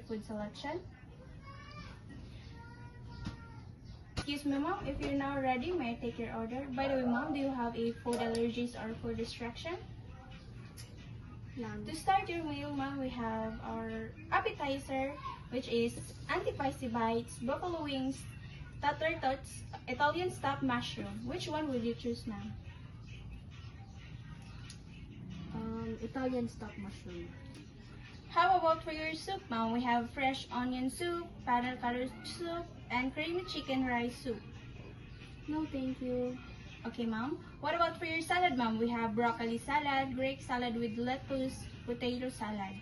food selection. Excuse me, ma'am. If you're now ready, may I take your order? By the way, ma'am, do you have a food allergies or food restriction? None. To start your meal, ma'am, we have our appetizer, which is anti-spicy bites, buffalo wings, tatar tots, Italian stuffed mushroom. Which one will you choose, ma'am? Italian stuffed mushroom. How about for your soup, ma'am? We have fresh onion soup, panel cutter soup, and creamy chicken rice soup. No, thank you. Okay, ma'am. What about for your salad, ma'am? We have broccoli salad, Greek salad with lettuce, potato salad.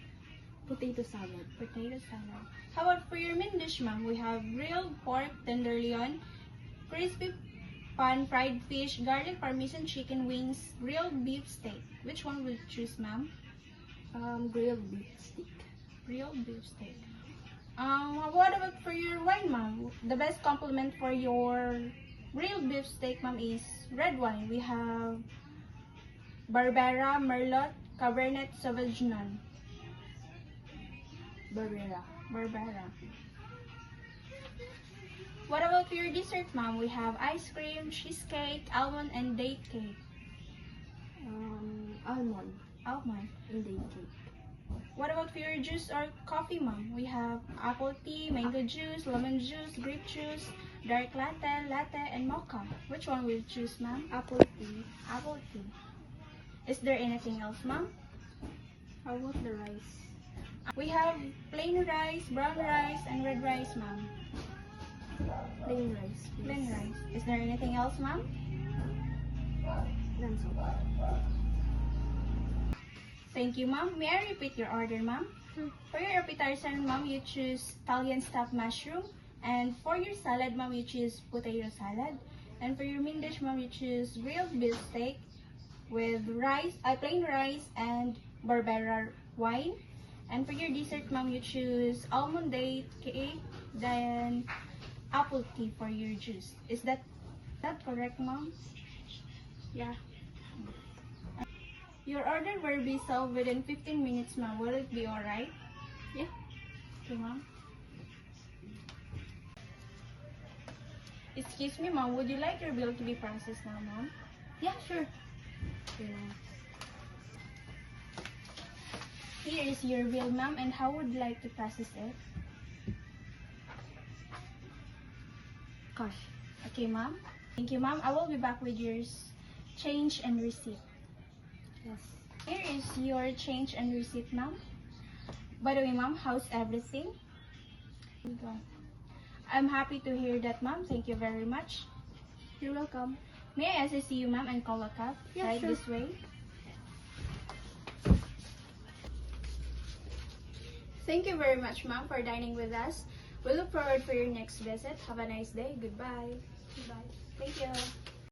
Potato salad. Potato salad. How about for your main dish, ma'am? We have grilled pork tenderloin, crispy pan fried fish, garlic parmesan chicken wings, grilled beef steak. Which one will you choose, ma'am? Grilled beef steak. Grilled beef steak. What about for your wine, ma'am? The best compliment for your grilled beef steak, ma'am, is red wine. We have Barbera, Merlot, Cabernet Sauvignon. Barbera. What about for your dessert, ma'am? We have ice cream, cheesecake, almond, and date cake. Almond and date cake. What about for your juice or coffee, ma'am? We have apple tea, mango juice, lemon juice, grape juice, dark latte, and mocha. Which one will you choose, ma'am? Apple tea. Apple tea. Is there anything else, ma'am? How about the rice? We have plain rice, brown rice, and red rice, ma'am. Plain rice, please. Plain rice. Is there anything else, ma'am? None so far. Thank you, ma'am. May I repeat your order, ma'am? Sure. For your appetizer, ma'am, you choose Italian stuffed mushroom. And for your salad, ma'am, you choose potato salad. And for your main dish, ma'am, you choose grilled beef steak with rice, plain rice, and Barbera wine. And for your dessert, ma'am, you choose almond date cake, then apple tea for your juice. Is that correct, ma'am? Yeah. Your order will be served within 15 minutes, ma'am. Will it be alright? Yeah. Okay, ma'am. Excuse me, ma'am. Would you like your bill to be processed now, ma'am? Yeah, sure. Yeah. Here is your bill, ma'am. And how would you like to process it? Cash. Okay, ma'am. Thank you, ma'am. I will be back with your change and receipt. Yes. Here is your change and receipt, ma'am. By the way, ma'am, how's everything? I'm happy to hear that, ma'am. Thank you very much. You're welcome. May I assist you, ma'am, and call a cab? Yeah, right sure. this way. Thank you very much, ma'am, for dining with us. We look forward for your next visit. Have a nice day. Goodbye. Bye. Thank you.